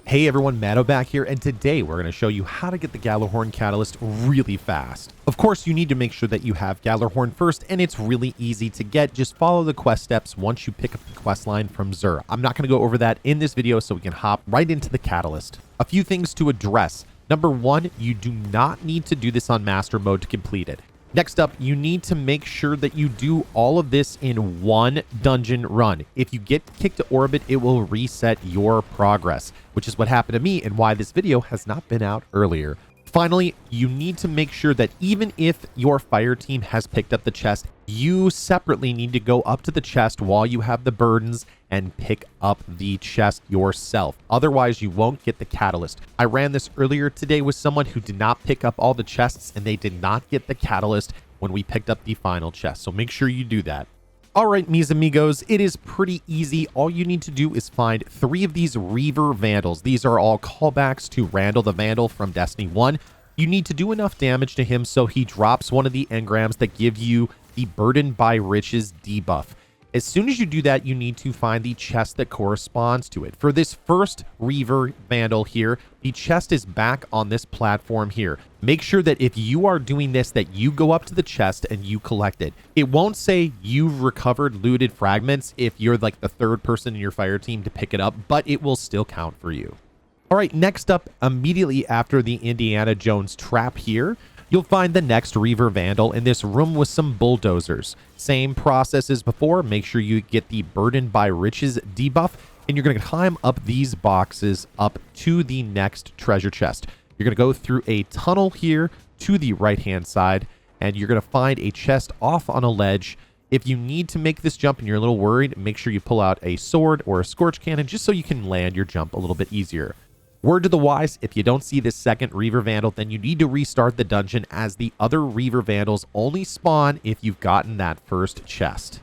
Hey everyone, Matto back here, and today we're going to show you how to get the Gjallarhorn Catalyst really fast. Of course, you need to make sure that you have Gjallarhorn first, and it's really easy to get. Just follow the quest steps once you pick up the quest line from Xur. I'm not going to go over that in this video, so we can hop right into the Catalyst. A few things to address. Number one, you do not need to do this on Master Mode to complete it. Next up, you need to make sure that you do all of this in one dungeon run. If you get kicked to orbit, it will reset your progress, which is what happened to me and why this video has not been out earlier. Finally, you need to make sure that even if your fire team has picked up the chest, you separately need to go up to the chest while you have the burdens and pick up the chest yourself. Otherwise, you won't get the catalyst. I ran this earlier today with someone who did not pick up all the chests and they did not get the catalyst when we picked up the final chest. So make sure you do that. All right, mis amigos, it is pretty easy. All you need to do is find 3 of these Reaver Vandals. These are all callbacks to Randall the Vandal from Destiny 1. You need to do enough damage to him so he drops one of the engrams that give you the Burdened by Riches debuff. As soon as you do that, you need to find the chest that corresponds to it. For this first Reaver Vandal here, the chest is back on this platform here. Make sure that if you are doing this, that you go up to the chest and you collect it. It won't say you've recovered looted fragments if you're like the 3rd person in your fire team to pick it up, but it will still count for you. All right, next up, immediately after the Indiana Jones trap here, you'll find the next Reaver Vandal in this room with some bulldozers. Same process as before. Make sure you get the Burdened by Riches debuff, and you're going to climb up these boxes up to the next treasure chest. You're going to go through a tunnel here to the right-hand side, and you're going to find a chest off on a ledge. If you need to make this jump and you're a little worried, make sure you pull out a sword or a scorch cannon just so you can land your jump a little bit easier. Word to the wise, if you don't see this second Reaver Vandal, then you need to restart the dungeon, as the other Reaver Vandals only spawn if you've gotten that first chest.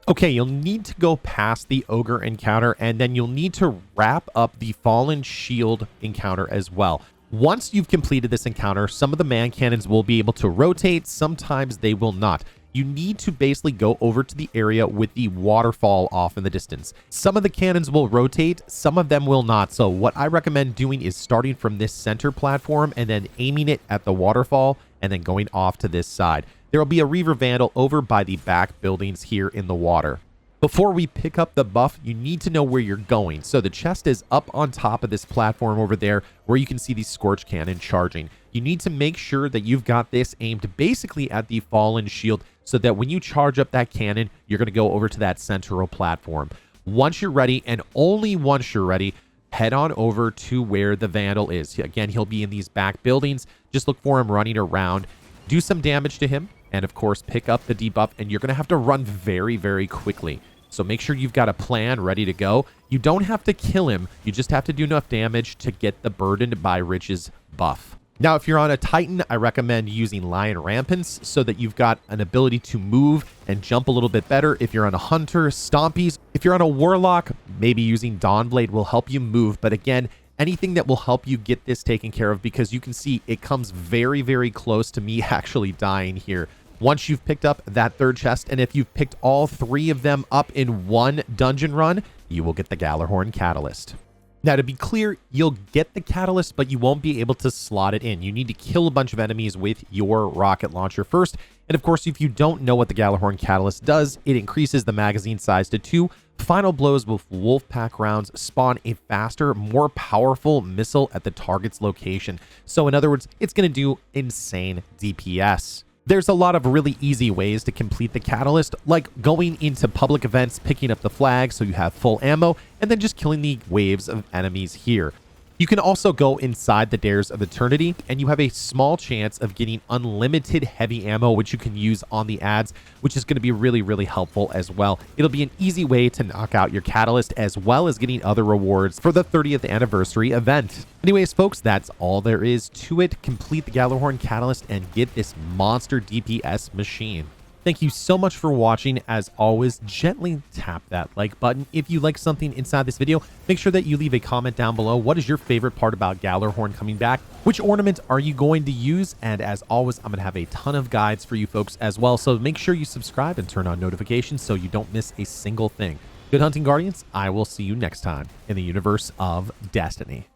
Okay, you'll need to go past the Ogre encounter, and then you'll need to wrap up the Fallen Shield encounter as well. Once you've completed this encounter, some of the man cannons will be able to rotate, sometimes they will not. You need to basically go over to the area with the waterfall off in the distance. Some of the cannons will rotate, some of them will not. So what I recommend doing is starting from this center platform and then aiming it at the waterfall and then going off to this side. There will be a Reaver Vandal over by the back buildings here in the water. Before we pick up the buff, you need to know where you're going. So the chest is up on top of this platform over there where you can see the Scorch Cannon charging. You need to make sure that you've got this aimed basically at the Fallen Shield so that when you charge up that cannon, you're going to go over to that central platform. Once you're ready, and only once you're ready, head on over to where the Vandal is. Again, he'll be in these back buildings. Just look for him running around. Do some damage to him, and of course, pick up the debuff, and you're going to have to run very, very quickly. So make sure you've got a plan ready to go. You don't have to kill him. You just have to do enough damage to get the Burdened by Riches buff. Now, if you're on a Titan, I recommend using Lion Rampants so that you've got an ability to move and jump a little bit better. If you're on a Hunter, Stompies. If you're on a Warlock, maybe using Dawnblade will help you move. But again, anything that will help you get this taken care of, because you can see it comes very, very close to me actually dying here. Once you've picked up that 3rd chest, and if you've picked all 3 of them up in one dungeon run, you will get the Gjallarhorn Catalyst. Now, to be clear, you'll get the catalyst, but you won't be able to slot it in. You need to kill a bunch of enemies with your rocket launcher first. And of course, if you don't know what the Gjallarhorn Catalyst does, it increases the magazine size to 2. Final blows with Wolfpack rounds spawn a faster, more powerful missile at the target's location. So in other words, it's going to do insane DPS. There's a lot of really easy ways to complete the catalyst, like going into public events, picking up the flag so you have full ammo, and then just killing the waves of enemies here. You can also go inside the Dares of Eternity, and you have a small chance of getting unlimited heavy ammo, which you can use on the ads, which is going to be really, really helpful as well. It'll be an easy way to knock out your catalyst, as well as getting other rewards for the 30th anniversary event. Anyways, folks, that's all there is to it. Complete the Gjallarhorn Catalyst and get this monster DPS machine. Thank you so much for watching. As always, gently tap that like button. If you like something inside this video, make sure that you leave a comment down below. What is your favorite part about Gjallarhorn coming back? Which ornament are you going to use? And as always, I'm going to have a ton of guides for you folks as well. So make sure you subscribe and turn on notifications so you don't miss a single thing. Good hunting, Guardians. I will see you next time in the universe of Destiny.